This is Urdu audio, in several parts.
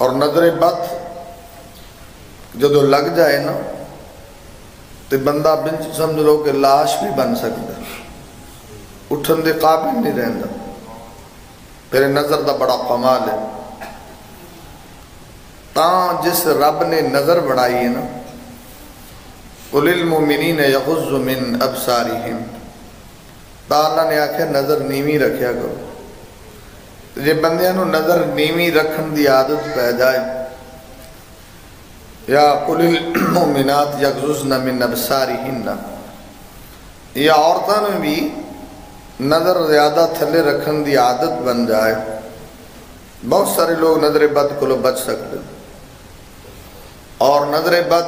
اور نظر بد جدو لگ جائے نا تو بندہ بنچ سمجھ لو کہ لاش بھی بن سکتا، اٹھن دے قابل نہیں رہندا۔ پھر نظر دا بڑا کمال ہے، تاں جس رب نے نظر بڑھائی ہے نا، قُلِ الْمُؤْمِنِينَ يَغُضُّ مِنْ أَبْصَارِهِمْ، تا اللہ نے آکھے نظر نیوی رکھیا کرو۔ جے بندیاں نو نظر نیوی رکھن دی عادت پہ جائے، یا قُلِ الْمُؤْمِنَاتِ يَغْضُضْنَ مِنْ أَبْصَارِهِنَّ، یا عورتوں میں بھی نظر زیادہ تھلے رکھن دی عادت بن جائے، بہت سارے لوگ نظر بد کو بچ سکتے۔ اور نظر بد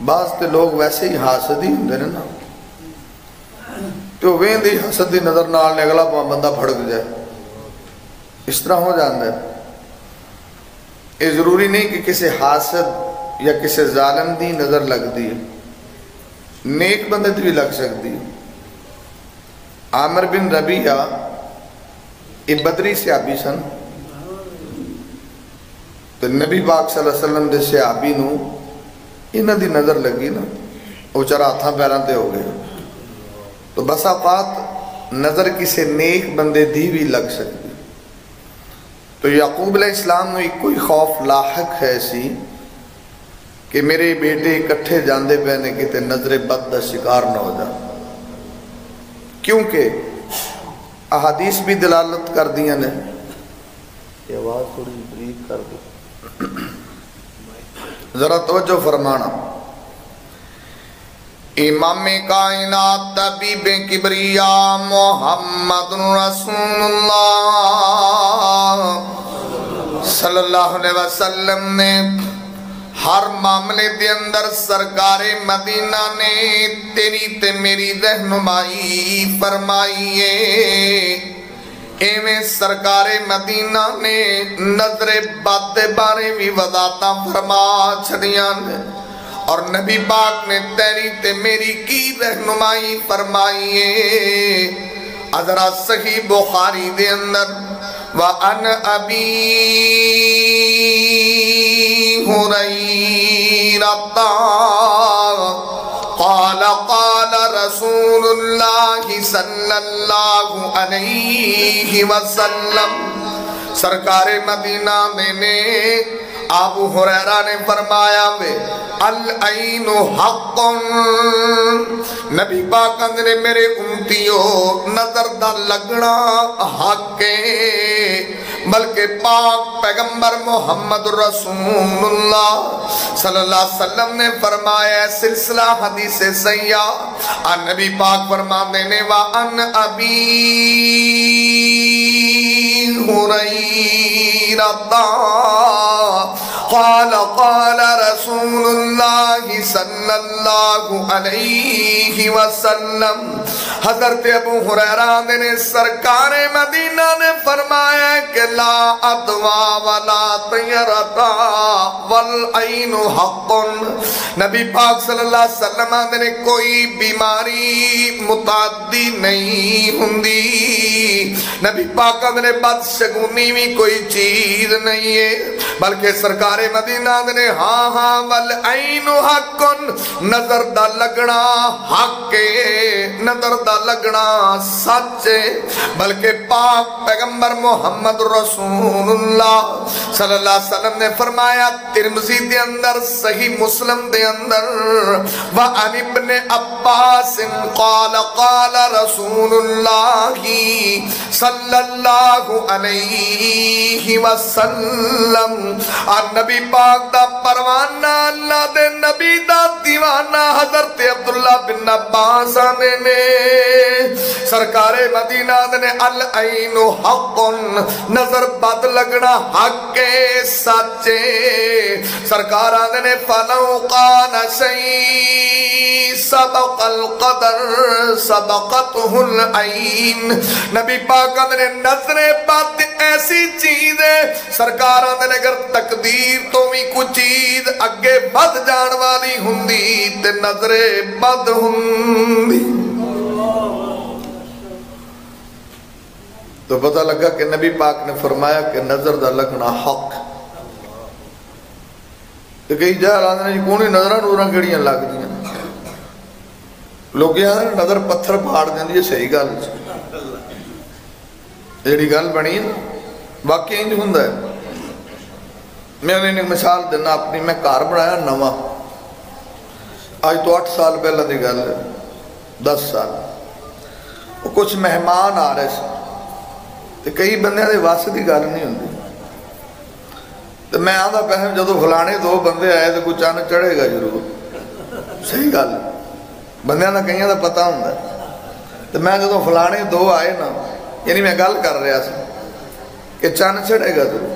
بعض تے لوگ ویسے ہی حاسد ہی ہوندے نا، تو وین دی حسد دی نظر نال نے اگلا بندہ بھڑک جائے، اس طرح ہو جاندہ ہے۔ یہ ضروری نہیں کہ کسی حاسد یا کسی ظالم دی نظر لگ دی، نیک بندے دی بھی لگ سکتی۔ عامر بن ربیعہ یہ بدری صحابی سن، تو نبی پاک صلی اللہ علیہ وسلم دے صحابی نو انہاں دی نظر لگی نا، وہ چرا ہاتھاں پیراں تے ہو گئے۔ تو بس اوقات نظر کسی نیک بندے دی بھی لگ سکتی۔ تو یعقوب علیہ السلام نو ایک کوئی خوف لاحق ہے سی کہ میرے بیٹے اکٹھے جاندے پہنے کتے نظر بد دا شکار نہ ہو جا، کیونکہ احادیث بھی دلالت کر دیا نے۔ یہ آواز تھوڑی بریک کر دو، ذرا توجہ فرمانا۔ امام کائنات طبیب کبریاء محمد رسول اللہ صلی اللہ علیہ وسلم نے ہر معاملے دے اندر سرکار مدینہ نے تیری تے میری رہنمائی فرمائیے۔ ایویں سرکار مدینہ نے نظر بد بارے بھی وضاحتاں فرما چھڑیاں نے، اور نبی پاک نے تیری تے میری کی رہنمائی فرمائیے۔ حضرات صحیح بخاری دے اندر وَأَنْ أَبِي هُرَيْرَةَ قَالَ قَالَ رَسُولُ اللَّهِ صَلَّى اللَّهُ عَلَيْهِ وَسَلَّمَ، سرکار مدینہ نے ابو ہریرہ نے فرمایا وے العین حق، نبی پاک نے میرے امتیو نظر دا لگنا حق ہے، بلکہ پاک پیغمبر محمد رسول اللہ صلی اللہ علیہ وسلم نے فرمایا سلسلہ حدیث سیاح، نبی پاک فرمانے نے وَأَنْ أَبِي هُرَيْرَةَ قال قال رسول اللہ صلی اللہ علیہ وسلم، حضرت ابو ہریرہ نے سرکار مدینہ نے فرمایا کہ لا ادوا ولا طیرتا والعین حق، نبی پاک صلی اللہ علیہ وسلم نے کوئی بیماری متعدی نہیں ہندی، نبی پاک نے بدشگونی بھی کوئی چیز نہیں ہے، بلکہ سرکار مدینہ نے ہاں ہاں والعین حق، نظر دا لگنا حق ہے، نظر دا لگنا سچ ہے، بلکہ پاک پیغمبر محمد رسول اللہ صلی اللہ علیہ وسلم نے فرمایا ترمذی دے اندر صحیح مسلم دے اندر وعن ابن عباس قال قال رسول اللہ صلی اللہ علیہ وسلم، نبی پاک دا پروانہ اللہ دے نبی دا دیوانہ حضرت عبداللہ بن عباس نے سرکار مدینہ نے العین حق، نظر بد لگنا حق سچے، سرکار نے فلو قان شیء سبق القدر سبقته العین، نبی پاک نے نظر بد ایسی چیز ہے سرکار نے اگر تقدیر تو بھی کچھ چیز اگے بد جان والی ہندی تے نظر بد ہندی۔ تو پتہ لگا کہ نبی پاک نے فرمایا کہ نظر دا لگنا حق. تو کئی جہاں آدھے جی کونی نظرہ نورہ کیڑیاں لگ دیا. لوگ یہاں نظر پتھر پھاڑ دیں یہ صحیح گل جیڑی گل بنی واقعی انج ہوندا ہے. میں نے ایک مثال دینا اپنی. میں گھر بنایا نواں آج تو 8 سال پہلے دی گل ہے 10 سال. وہ کچھ مہمان آ رہے سے تو کئی بندے دے واسطے دی گل نہیں ہوندی. تو میں آدھا پہلے جدو فلانے 2 بندے آئے تو کوئی چند چڑھے گا ضرور. صحیح گل ہے بندیاں دا کئیاں دا پتہ ہوندا ہے. تو میں جدو فلانے 2 آئے نا یعنی میں گل کر رہا سا کہ چند چڑھے گا ضرور.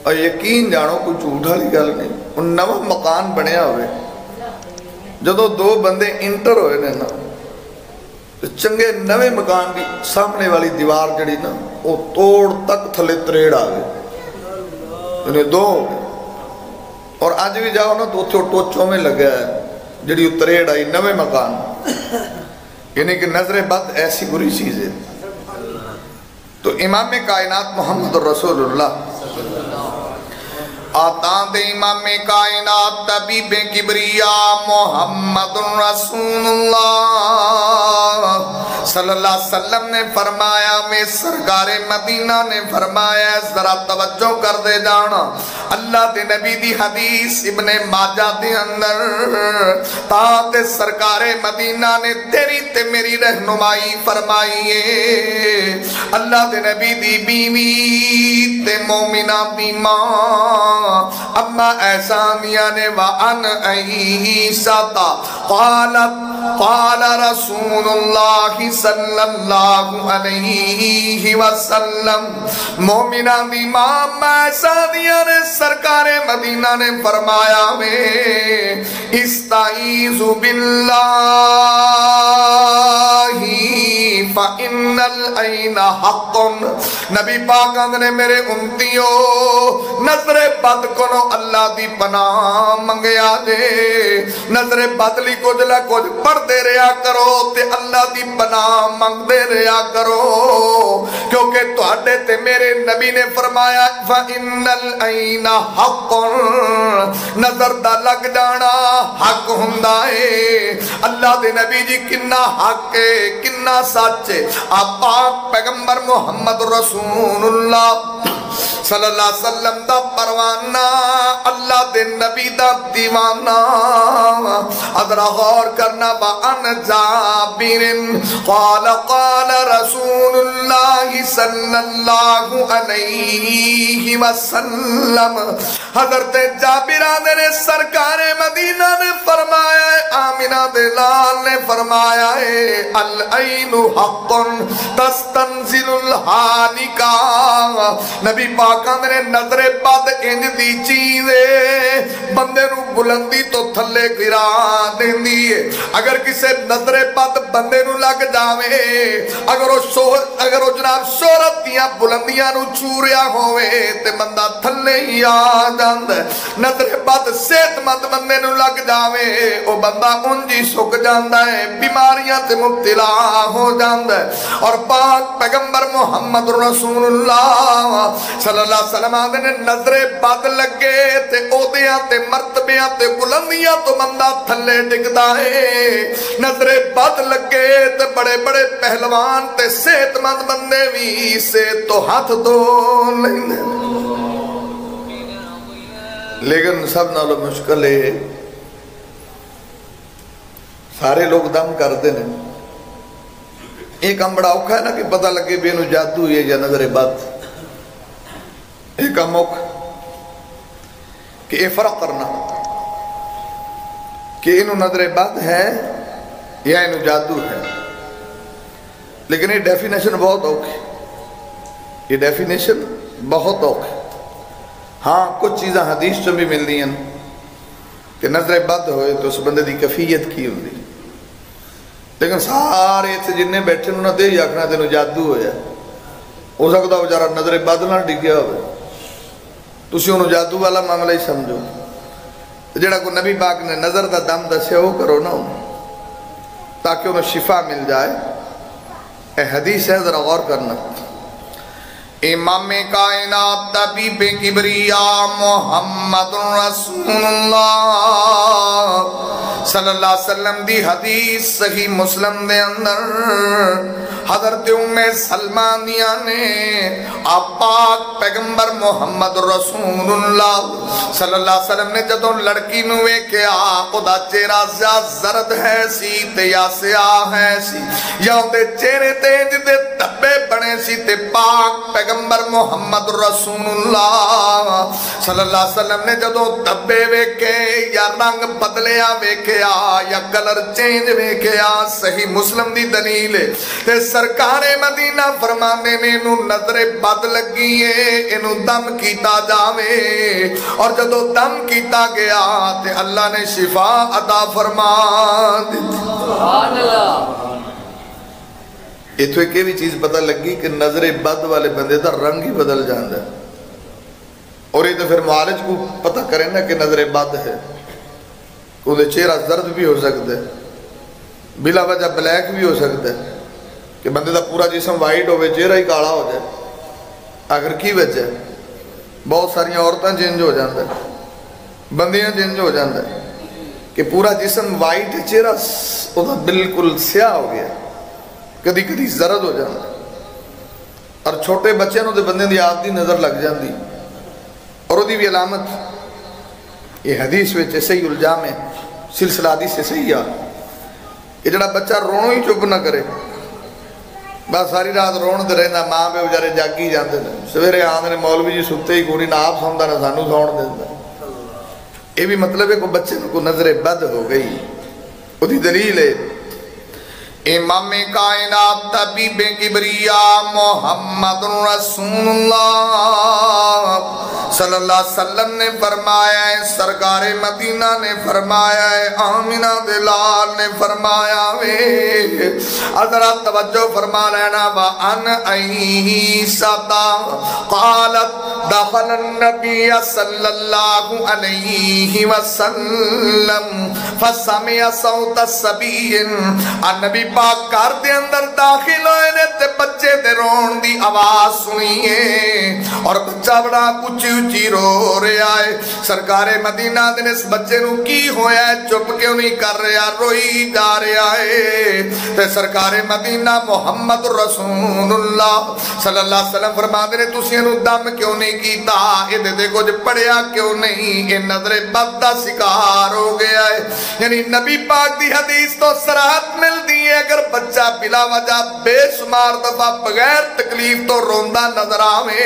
اور یقین جانو کوئی جھوٹ والی گل نہیں. وہ نواں مکان بنیا ہوئے جدو 2 بندے انٹر ہوئے نے نا تو چنگے نوے مکان کی سامنے والی دیوار جڑی نا وہ توڑ تک تھلے تریڑ آ گئے. انہیں 2 ہو گئے. اور آج بھی جاؤ نا تو اتھے ٹوچوں میں لگا ہے جڑی تریڑ آئی نوے مکان. یعنی کہ نظر بد ایسی بری چیز ہے. تو امام کائنات محمد رسول اللہ آتاں دے امام کائنات طبیب کبریاء محمد رسول اللہ صلی اللہ علیہ وسلم نے فرمایا. میں سرکار مدینہ نے فرمایا ذرا توجہ کر دے جانا. اللہ دے نبی دی حدیث ابن ماجہ دے اندر تاں تے سرکار مدینہ نے تیری تے میری رہنمائی فرمائی ہے. اللہ دے نبی دی بیوی تے مومنہ دی ماں اما احسانیہ نے وَأَنْ عِيسَةَ قال رسول اللہ صلی اللہ علیہ وسلم. مومنہ دی ماں اما احسانیہ نے سرکار مدینہ نے فرمایا میں استعیذ باللہ فَإِنَّ الْعَيْنَ حَقٌ. نبی پاک نے میرے امتیوں نظر بد کنو اللہ دی پناہ منگیا دے. نظر بدلی کچھ لے کچھ پڑھ دے رہا کرو تے اللہ دی پناہ منگ دے رہا کرو کیونکہ تواڈے تے میرے نبی نے فرمایا فَإِنَّ الْعَيْنَ حَقٌ. نظر دا لگ جانا حق ہوندا ہے. اللہ دے نبی جی کنا حق ہے کنا سچ ہے. آپ پاک پیغمبر محمد رسول اللہ صلی اللہ علیہ وسلم دا پروانہ اللہ دے نبی دا دیوانہ. ادرا غور کرنا وَأَنْ جابر قال رسول اللہ صلی اللہ علیہ وسلم. حضرت جابر نے سرکار مدینہ نے فرمایا ہے آمینہ دلال نے فرمایا ہے العین حق تستنزل الحالکا. نبی پاکاں نے نظر بد انج دی چیز ہے بندے نو بلندی تو تھلے گرا دیندی ہے. اگر کسے نظر بد بندے نو لگ جاوے اگر وہ جناب شہرت دیاں بلندیاں نو چوریا ہوئے تے بندہ تھلے ہی آ جاندہ. نظر بد صحت مند بندے نو لگ جاوے وہ بندہ انجی سک جاندہ ہے بیماریاں تے مبتلا ہو جاندہ ہے. اور پاک پیغمبر محمد رسول اللہ صلی اللہ علیہ وسلم نے نظر بد لگے تے عہدیاں تے مرتبیاں تے بلندیاں تو بندہ تھلے ڈگدا ہے. نظر بد لگے تے بڑے بڑے پہلوان تے صحت مند بندے بھی سے تو ہاتھ دھو لیندے. لیکن سب نالو مشکل ہے سارے لوگ دم کرتے ہیں. ایک کام بڑا اوکھا ہے نا کہ پتہ لگے بھی انہوں جادو ہے یا نظر بد. ایک کام اوکھا کہ یہ فرق کرنا کہ انہوں نظر بد ہے یا انہوں جادو ہے. لیکن یہ ڈیفینیشن بہت اوکھا ہے. یہ ڈیفینیشن بہت اوکھا ہے. ہاں کچھ چیزیں حدیث سے بھی مل دی ہیں کہ نظر بد ہوئے تو اس بندے دی کفیت کی ہوندی. لیکن سارے اتھے جنہیں بیٹھے انہوں نے دے ہی آکھنا تینوں جادو ہویا. ہو سکتا ہے بچارہ نظر بد نہ ڈگیا ہوئے تسی انہوں جادو والا معاملہ ہی سمجھو. جڑا کو نبی پاک نے نظر دا دم دسے ہو کرو نا تاکہ انہوں شفا مل جائے. اے حدیث ہے ذرا غور کرنا. امام کائنات طبیب کبریا محمد رسول اللہ صلی اللہ علیہ وسلم دی حدیث صحیح مسلم دے اندر حضرت ام سلمہ دیا نے آپ پاک پیغمبر محمد رسول اللہ صلی اللہ علیہ وسلم نے جدوں لڑکی نو ویکھیا اودا چہرہ زرد ہے سی تے یا سیاہ ہے سی یا اودے چہرے تے جدے دھبے بنے سی تے پاک پیغمبر محمد رسول اللہ صلی اللہ علیہ وسلم نے جدوں دھبے ویکھے یا رنگ بدلیا ویکھیا یا کلر چینج ویکھیا صحیح مسلم دی دلیل تے سرکار مدینہ فرماندے نے انہوں نظر بد لگی ہے انہوں دم کیتا جاوے اور جدو دم کیتا گیا تے اللہ نے شفا عطا فرما دیتی. سبحان اللہ. یہ تو ایک بھی چیز پتہ لگی کہ نظر بد والے بندے دا رنگ ہی بدل جاندہ ہے اور یہ تو پھر معالج کو پتہ کریں نا کہ نظر بد ہے انہیں چہرہ زرد بھی ہو سکتا ہے بلا وجہ بلیک بھی ہو سکتا ہے کہ بندے دا پورا جسم وائٹ ہوئے چہرہ ہی کالا ہو جائے. اگر کی وجہ بہت ساری عورتیں چینج ہو جاندہ ہے بندیاں چینج ہو جاندہ ہے کہ پورا جسم وائٹ چہرہ بالکل سیاہ ہو گیا کدی کدی زرد ہو جاندہ ہے اور چھوٹے بچے نو دے بندے دی آدھی نظر لگ جاندی اور وہ دی بھی علامت یہ حدیث ویچے صحیح الجام ہے سلسلہ حدیث سے صحیح ہے کہ جڑا بچہ رونو ہی چپ نہ کرے بس ساری رات رون دے رہنا ماں پہ بچارے جاگی جاندے نے سویرے آندے نے مولوی جی ستے ہی کوئی نہ آپ سوندا نہ سانو سون دیندا. یہ بھی مطلب ہے کہ بچے کو نظر بد ہو گئی. وہ دی دلیل ہے امام کائنات طبیب کبریا محمد رسول اللہ صلی اللہ علیہ وسلم نے فرمایا ہے سرکار مدینہ نے فرمایا ہے آمینہ دلال نے فرمایا ہے حضرات توجہ فرما لینا وَأَنْ عَيْسَةَ قَالَتْ دَخَلَ النَّبِيَّ صلی اللہ علیہ وسلم فَسَمِيَ صَوْتَ السَّبِيٍ النبی پاک کار دے اندر داخل ہوئے نے تے بچے دے رون دی آواز سنیے اور بچہ بڑا اچھی اچھی رو رہا ہے. سرکار مدینہ دے اس بچے نو کی ہویا ہے چپ کیوں نہیں کر رہا روئی جا رہا ہے تے سرکار مدینہ محمد رسول اللہ صلی اللہ علیہ وسلم فرما دے تسی انو دم کیوں نہیں کیتا یہ دے کچھ پڑھیا کیوں نہیں یہ نظر بد دا شکار ہو گیا ہے. یعنی نبی پاک دی حدیث تو صراحت مل دی ہے اگر بچہ بلا وجہ بے شمار دفعہ بغیر تکلیف تو روندہ نظر آوے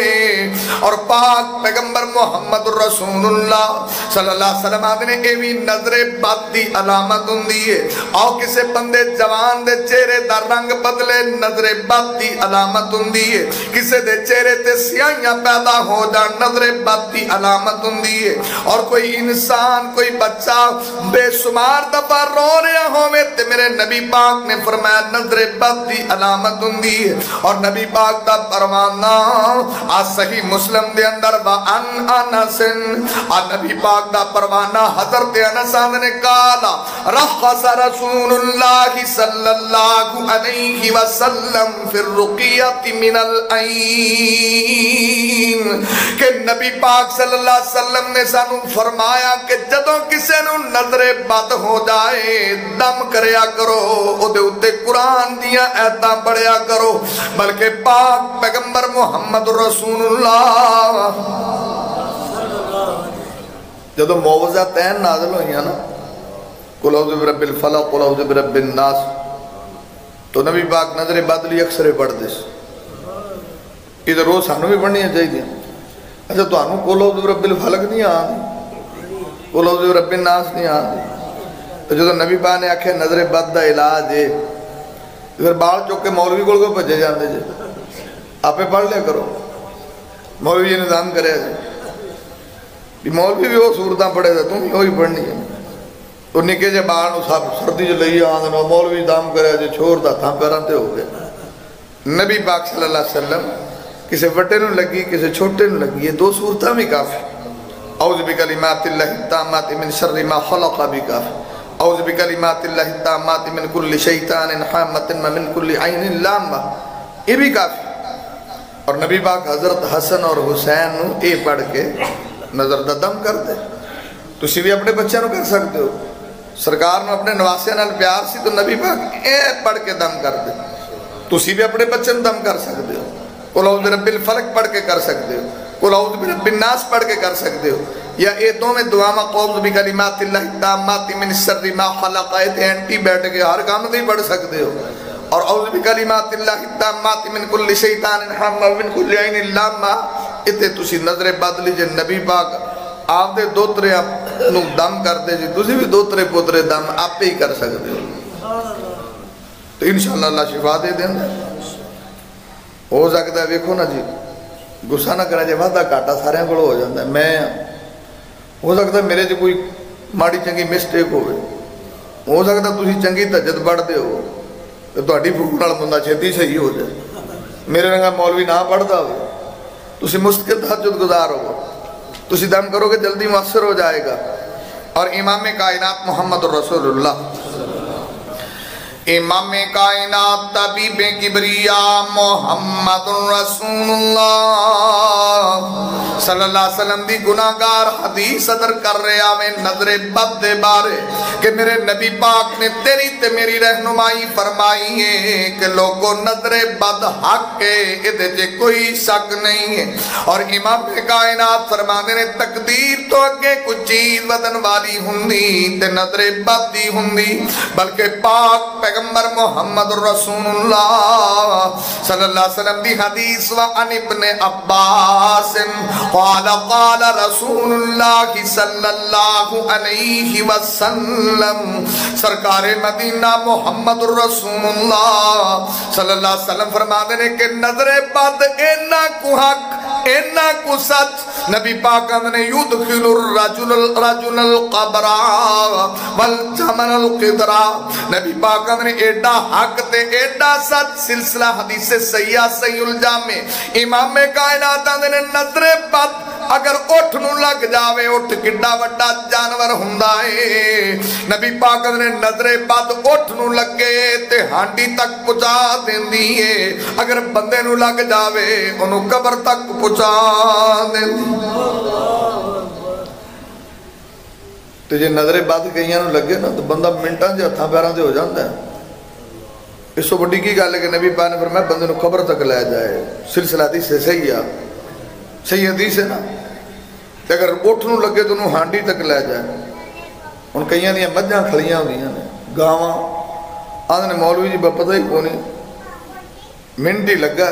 اور پاک پیغمبر محمد رسول اللہ صلی اللہ علیہ وسلم آدھنے ایوی نظر بد دی علامت ہوندی ہے اور کسے بندے جوان دے چہرے دا رنگ بدلے نظر بد دی علامت ہوندی ہے کسے دے چہرے تے سیاہیاں پیدا ہو جا نظر بد دی علامت ہوندی ہے اور کوئی انسان کوئی بچہ بے شمار دفعہ رو رہا ہوئے تے میرے نبی پاک نے فرمایا نظر بد دی علامت ہوندی ہے اور نبی پاک دا پروانہ آج صحیح مسلم دے اندر وَأَنْ أَنَسٍ نبی پاک دا پروانہ حضرت انس نے کہا رخص رسول اللہ صلی اللہ علیہ وسلم فی الرقیت من العین کہ نبی پاک صلی اللہ علیہ وسلم نے سانو فرمایا کہ جدوں کسے نو نظر بد ہو جائے دم کریا کرو او دے اتے قرآن دیا ایتاں پڑھیا کرو بلکہ پاک پیغمبر محمد رسول اللہ جدو معوضہ تین نازل ہوئی نا قل اعوذ برب الفلق قل اعوذ برب الناس تو نبی پاک نظر بدلی اکثر پڑھ دیس یہ تو روز سانو بھی پڑھنی چاہیے. اچھا تو آنو قل اعوذ برب الفلق نہیں آدھی قل اعوذ برب الناس نہیں آدھی تو جدو نبی پاک نے آکھے نظر بد دا علاج ہے پھر بال چوک کے مولوی کو بھجے جاندے جے آپ پڑھ لیا کرو مولوی یہ نظام کرے جی مولوی بھی وہ صورتاں پڑھے تھے تم بھی وہی پڑھنی ہے تو نکے جے بال سردی جو لئی آندھنا مولوی نظام کرے جے چھوڑ دا تھا پیرانتے ہو گئے. نبی پاک صلی اللہ علیہ وسلم کسے وٹے نو لگی کسے چھوٹے نو لگی یہ دو صورتاں بھی کافی اعوذ بکلمات اللہ التامات من شر ما خلق بھی کافی اعوذ بکلمات اللہ التامات من کل شیطان حامۃ و من کل عین لامہ، یہ بھی کافی۔ اور نبی پاک حضرت حسن اور حسین نو اے پڑھ کے نظر دا دم کر دے۔ تسی بھی اپنے بچوں نو کر سکتے ہو، سرکار نو اپنے نواسیاں نال پیار سی تو نبی پاک اے پڑھ کے دم کر دے۔ تسی بھی اپنے بچوں نو دم کر سکتے ہو، قل اعوذ برب الفلق پڑھ کے کر سکتے ہو، قل اعوذ برب الناس پڑھ کے کر سکتے ہو، یا اے دو میں دعا میں اعوذ بکلمات اللہ التامات من شر ما خلق، اینٹی بیٹھ کے ہر کام نہیں پڑھ سکتے ہو۔ اور اعوذ بکلمات اللہ التامات من کل شیطان حامۃ و من کل عین لامہ، اتے تسی نظر بدلی جے نبی پاک آپ دے دوترے نو دم کر دے جی، تسی بھی دوترے پوترے دم آپ ہی کر سکتے ہو، تو انشاءاللہ اللہ شفا دے دیں۔ ہو سکتا ہے ویکھو نا جی، گسا نہ کرا جے وعدہ کاٹا سارے کو ہو جاتا ہے، میں ہو سکتا ہے میرے جو کوئی ماڑی چنگی مسٹیک ہوئے، ہو سکتا ہے تسی چنگی تہجد پڑھ دے ہو تو تہاڈی بھوک نال بندہ چھتی صحیح ہو جائے، میرے رنگا مولوی نہ پڑھتا ہو، تسی مستقل تہجد گزار ہو، تسی دم کرو کہ جلدی مؤثر ہو جائے گا۔ اور امام کائنات محمد رسول اللہ، امام کائنات طبیب کبریا محمد رسول اللہ صلی اللہ علیہ وسلم دی گناہگار حدیث صدر کر رہے آویں نظر بد دے بارے کہ میرے نبی پاک نے تیری تے میری رہنمائی فرمائی ہے کہ لوگوں نظر بد حق ہے، ادھے جے کوئی شک نہیں ہے۔ اور امام کائنات فرمانے نے تقدیر تو اگے کچھ چیز بدن والی ہندی تے نظر بد دی ہندی، بلکہ پاک پیغمبر محمد رسول اللہ صلی اللہ علیہ وسلم دی حدیث وعن ابن عباس قال قال رسول اللہ صلی اللہ علیہ وسلم، سرکار مدینہ محمد رسول اللہ صلی اللہ علیہ وسلم فرما دینے کہ نظر بد اینا کو حق اینا کو سچ، نبی پاک نے یدخل الرجل القبر والجمل القدرہ، نبی پاک نے ایڈا حق تے ایڈا سچ، سلسلہ حدیث سیاہ صحیح الجامع امام کائنات نے نظر بد اگر اٹھ نو لگ جاوے، اٹھ کڈا وڈا جانور ہوندا ہے، نبی پاک نے نظر بد اٹھ نو لگے تے ہانڈی تک پہنچا دیندی ہے، اگر بندے نو لگ جاوے انہوں قبر تک پہنچا دیندی۔ تو جے نظر بد کئیاں نو لگے نا تو بندہ منٹاں جے ہتھاں پیراں تے ہو جاندا ہے۔ اس سے بڑی کی گل ہے کہ نبی پاک نے فرمایا بندے نو قبر تک لے جائے، سلسلہ حدیث سے صحیح حدیث ہے نا، کہ اگر اٹھ نو لگے تو انہوں ہانڈی تک لے جائے۔ ان کئیاں دیاں مجھاں کھڑیاں ہوندیاں نے، گاواں آدھنے مولوی جی پتہ ہی کونی منٹ ہی لگا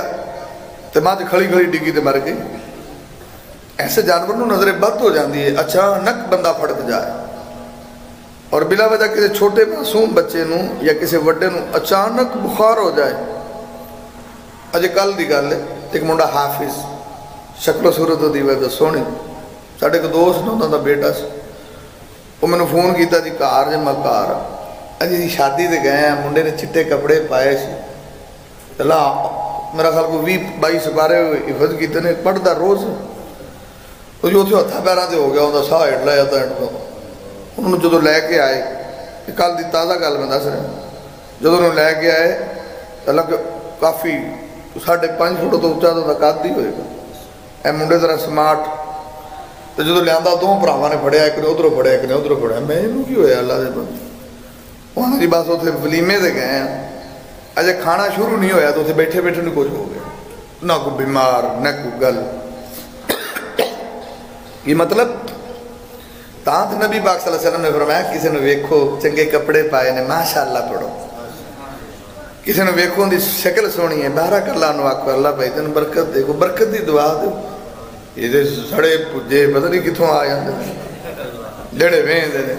تے ماں کھڑی کھڑی ڈگی تے مر گئی۔ ایسے جانور نو نظر بد ہو جاندی ہے، اچانک بندہ پھڑک جائے، اور بلا وجہ کسی چھوٹے معصوم بچے نو یا کسی وڈے نو اچانک بخار ہو جائے۔ اجے کل دی گل ہے، ایک منڈا حافظ، شکل و صورت دی وجہ سونی، ساڑھے کو دوست نہ دا بیٹا سی، وہ میں نے فون کیتا جی کار جے میں کار اجی جی شادی دے گئے ہیں، منڈے نے چٹے کپڑے پائے سی، اللہ میرا خیال کو 20-22 سپارے حفظ کیتے نے پڑھدا روز، تو جو تھے ہتھا پیراں تے ہو گیا ہوندا ساہ ہٹ لیا جاتا ہے۔ انہوں نے جدو لے کے آئے، کل دی تازہ گل میں دس رہے ہیں، جدو انہوں نے لے کے آئے اللہ کہ کافی 5.5 فٹ تو اونچا تو قد ہی ہوئے گا، اے منڈے ذرا سمارٹ، تو جدو لیاندا دو بھراواں نے پھڑیا، ایک نے ادھروں پھڑیا ایک نے ادھروں پھڑیا، میں انہوں کی ہویا اللہ دے بندے، وہاں جی بس اتنے ولیمے دے گئے ہیں، اجے کھانا شروع نہیں ہویا تو اتنے بیٹھے بیٹھے نہیں کچھ ہو گیا، نہ کوئی بیمار نہ کوئی گل۔ یہ مطلب تاں نبی پاک صلی اللہ علیہ وسلم نے فرمایا کسی نے ویکھو چنگے کپڑے پائے نے ماشاءاللہ پڑھو، کسی نے ویکھو دی شکل سونی ہے بارک اللہ نو آکھو اللہ بھائی تین برکت دے کو برکت دی دعا دے، یہ دے سڑے پجے پتہ نہیں کتھوں آ جاندے جڑے ویندے نے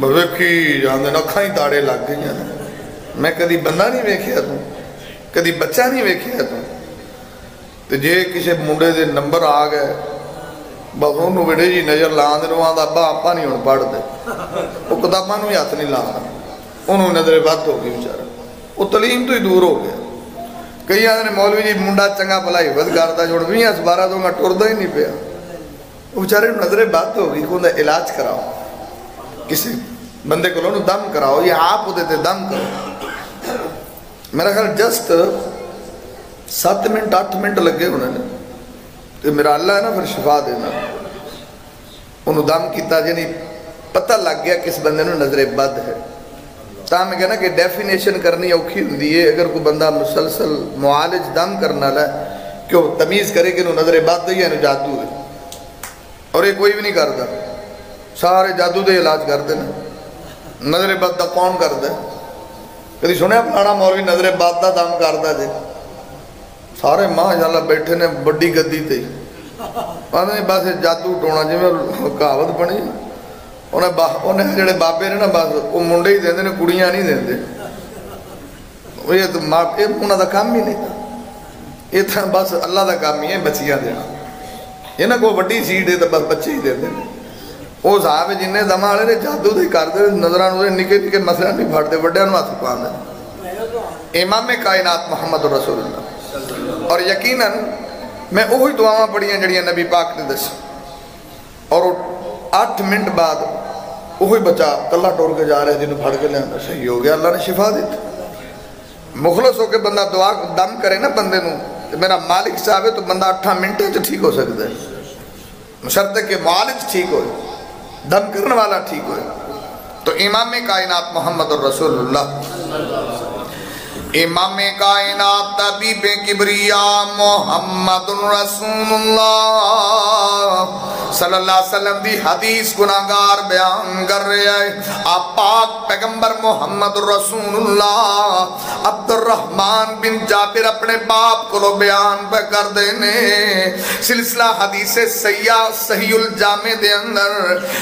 ویکھی جاندے اکھاں ہی تاڑے لگ گئیاں نے، میں کدی بندہ نہیں ویکھیا تو کدی بچہ نہیں ویکھیا تو جے کسی منڈے دے نمبر آ گئے بس انہوں بڑے جی نظر لان دے وہاں دا ابا آپا نہیں ہون پڑھ دے، وہ کتاباں نو ہاتھ نہیں لانا، انہوں نظر بد ہو گئی بیچارہ، وہ تعلیم تو ہی دور ہو گیا۔ کئی آدھے مولوی جی منڈا چنگا بھلا حفظ کرتا جوڑ 20-12 دوں گا ٹردا ہی نہیں پیا، وہ بیچارے نظر بد ہو گئی، کوئی علاج کراؤ، کسی بندے کو دم کراؤ یا آپ وہ دیتے دم کرو. میرا خیال جسٹ 7 منٹ 8 منٹ لگے انہوں نے کہ میرا اللہ ہے نا پھر شفا دینا. انہوں دم کیتا یعنی پتہ لگ گیا کس بندے نے نظر بد ہے. تا میں کہنا کہ ڈیفینیشن کرنی اوکھی ہوندی ہے. اگر کوئی بندہ مسلسل معالج دم کرنا ہے کہ وہ تمیز کرے کہ انہوں نظر بد ہے یا انہوں جادو ہے. اور یہ کوئی بھی نہیں کرتا. سارے جادو دے علاج کرتے ہیں. نظر بد دا کون کرتا ہے؟ کدی سنیا فلانا مولوی نظر بد دا دم کرتا جی؟ سارے ماشاءاللہ بیٹھے نے بڑی گدی تے آدھے بس جادو ٹونا جی میں کہاوت بنی. انہیں جڑے بابے نے نا بس وہ منڈے ہی دیندے نے کڑیاں نہیں دیندے. یہ تو انہوں دا کام ہی نہیں تھا. یہ تھا بس اللہ دا کام ہی ہے بچیاں دینا. یہ نہ کوئی وڈی سیٹ ہے تو بس بچے ہی دیندے نے. وہ صاحب جنہیں دم والے نے جادو دے کرتے نظران اسے نکے نکے مسئلہ نہیں پھڑتے وڈے انہوں ہاتھ پاندے. امام کائنات محمد رسول اللہ. اور یقیناً میں وہی دعاواں پڑھیاں جڑیاں نبی پاک نے دس. اور 8 منٹ بعد وہی بچہ کلہ ٹور کے جا رہے جنہوں پھڑ کے لے آنا صحیح ہو گیا. اللہ نے شفا دیتا. مخلص ہو کے بندہ دعا دم کرے نا بندے نو میرا مالک صاحب ہے تو بندہ 8 منٹ جو ٹھیک ہو سکتا ہے. شرط ہے کہ معالج ٹھیک ہوئے دم کرنے والا ٹھیک ہوئے. تو امام کائنات محمد رسول اللہ امام کائنات طبیب کبریا محمد رسول اللہ صلی اللہ علیہ وسلم دی حدیث گناہگار بیان کر رہے ہیں. آپ پاک پیغمبر محمد رسول اللہ عبد الرحمن بن جابر اپنے باپ کو بیان پہ کر دینے سلسلہ حدیث صحیح الجامع دے اندر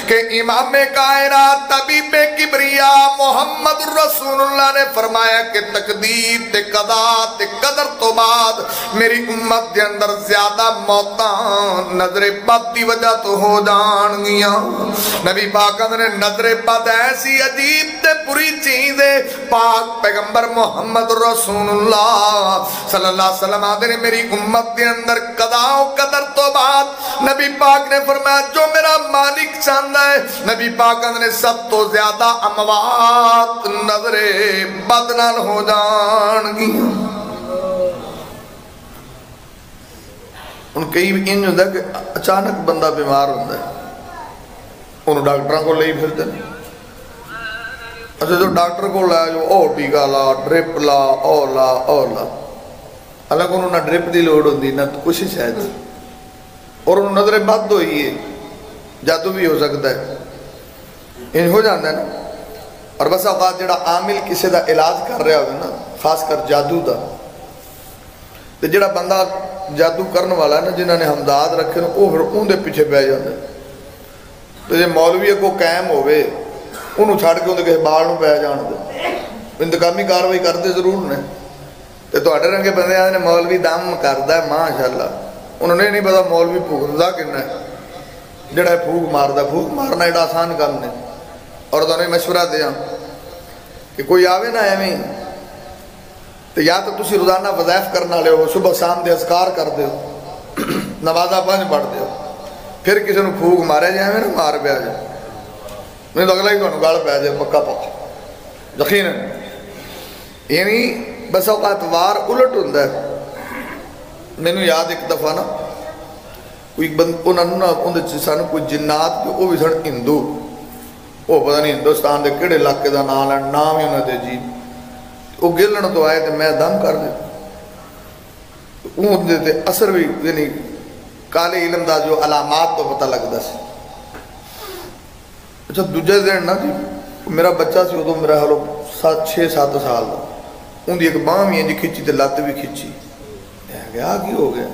کہ امام کائنات طبیب کبریا محمد رسول اللہ نے فرمایا کہ تقدیر تے قضا تے قدر تو بعد میری امت دے اندر زیادہ موتاں نظر بد دی وجہ تو ہو جان گیا. نبی پاک نے نظر بد ایسی عجیب تے پوری چیز ہے. پاک پیغمبر محمد رسول اللہ صلی اللہ علیہ وسلم آدھے نے میری امت دے اندر قضا و قدر تو بعد نبی پاک نے فرمایا جو میرا مالک چاہتا ہے. نبی پاک نے سب تو زیادہ اموات نظر بد نال ہو جان گیا. ان کئی انج ہوتا ہے کہ اچانک بندہ بیمار ہوتا ہے انہوں ڈاکٹروں کو لے پھرتے ہیں. اچھا جو ڈاکٹر کو لایا جو او ٹیکا لا ڈرپ لا او لا حالانکہ انہوں نے ڈرپ دی لوڑ ہوتی نہ کچھ شاید اور انہوں نظر بد ہوئی ہے. جادو بھی ہو سکتا ہے انج ہو جاتا ہے نا. اور بس اوقات جڑا عامل کسی دا علاج کر رہا ہوگا نا خاص کر جادو دا تو جڑا بندہ جادو کرنے والا ہے نا جنہوں نے ہمداد رکھے نا وہ پھر ان دے پیچھے پہ جاتے ہیں. تو جے مولوی کو قائم ہوئے انہوں چھاڑ کے ان کے بال نو پہ جان دے انتقامی کاروائی کرتے ضرور نے. تو اٹھے رنگے بندے آدھے نے مولوی دم کردا ہے ماشاءاللہ. انہوں نے نہیں پتا مولوی پھوکدا کنا ہے. جڑا پھوک ماردا پھوک مارنا ایڈا آسان کام نہیں. اور تو انہیں مشورہ دیا کہ کوئی آوے نہ ایویں تو یا تو تسی روزانہ وظائف کرنا لے ہو صبح شام دے اذکار کر دے ہو نمازہ 5 پڑھ دے ہو پھر کسی نے پھوک مارے جائے میں نہ مار پہ آ جائے نہیں تو اگلا ہی تو گال پہ آ جائے پکا پکا یقیناً. یعنی بس اوقات وار الٹ ہوتا ہے. میں نے یاد ایک دفعہ نا کوئی سانو کوئی جنات وہ بھی سن ہندو وہ پتہ نہیں ہندوستان دے کیڑے علاقے دا نام ہے نام ہی انہوں نے جی وہ گلن تو آئے تو میں دم کر دے اون دے اثر بھی یعنی کالے علم دا جو علامات تو پتہ لگتا سی. اچھا دوجہ دن نا جی میرا بچہ سی ادو میرا حالو 6-7 سال دا ان دی ایک باں بھی ہیں جی کھچی تے لات بھی کھچی. میں گیا کی ہو گیا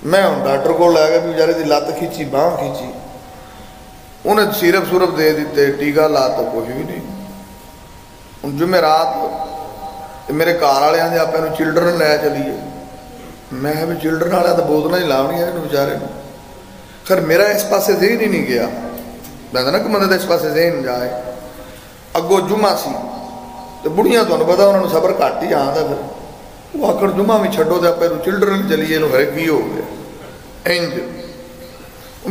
میں ہوں ڈاکٹر کو لے گیا بھی بیچارے دی لات کھچی باں کھچی. انہیں سیرپ سورپ دے دیتے ٹیکا لا تو کوئی بھی نہیں. ان جمعرات میرے کار والے آدھے آپ انہوں چلڈرن لے چلیے. میں بھی چلڈرن والے تو بوتل ہی لاونی ہے بیچارے نے. خیر میرا اس پاسے ذہن ہی نہیں گیا. میں نا کہ مدد اس پاسے ذہن جائے اگو جمعہ سی تو بڑھیاں تو پتا انہوں نے صبر کٹ ہی آتا پھر وہ آخر جمعہ بھی چھڈو تو آپ چلڈرن چلیے پھر کی ہو گیا انج.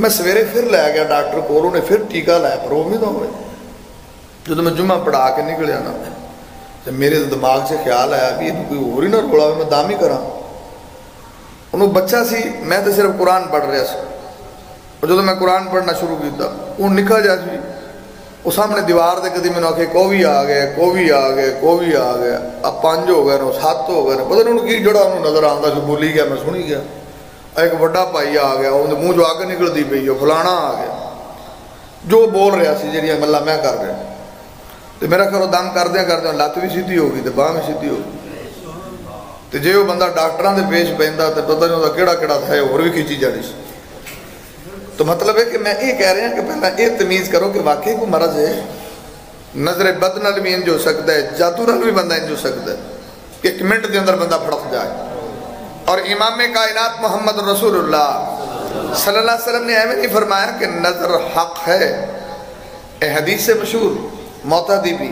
میں سویرے پھر لے گیا ڈاکٹر کو انہوں نے پھر ٹیکا لایا پر وہ بھی تو ہوئے جب میں جمعہ پڑھا کے نکلیا نا جب میرے دماغ سے خیال آیا بھی کوئی اور ہی نہ روڑا میں دام ہی کرا انہوں بچہ سی میں تو صرف قرآن پڑھ رہا سی اور جب میں قرآن پڑھنا شروع کیتا وہ نکھا جا سی وہ سامنے دیوار دے کدی میں نے آکھے کووی آ گئے کووی آ گئے کووی آ گئے اب 5 ہو گئے 7 ہو گئے پتہ نہیں انہوں کی جڑا انہوں نظر آندا جو بولی گیا میں سنی گیا ایک بڑا بھائی آ گیا انہوں منہ جو آگے نکل دی پئی فلانا آ گیا جو بول رہا سی جڑیاں گلاں میں کر رہا تو میرا خیال دم کردیاں لت بھی سیدھی ہو گئی تو باہ بھی سیدھی ہو گئی تو جے وہ بندہ ڈاکٹراں دے پیش پیندا تو پتہ نہیں ہوتا کیڑا کیڑا تھا اور بھی کھینچی جانی سی تو مطلب ہے کہ میں یہ کہہ رہا ہوں کہ پہلا یہ تمیز کرو کہ واقعی کوئی مرض ہے نظر بد نال بھی انج ہو سکتا ہے جادو نال بھی بندہ انج ہو سکتا ہے کہ 1 منٹ کے اندر بندہ پھڑک جائے اور امام کائنات محمد رسول اللہ صلی اللہ علیہ وسلم نے ایویں نہیں فرمایا کہ نظر حق ہے اے حدیث سے مشہور معتدی بھی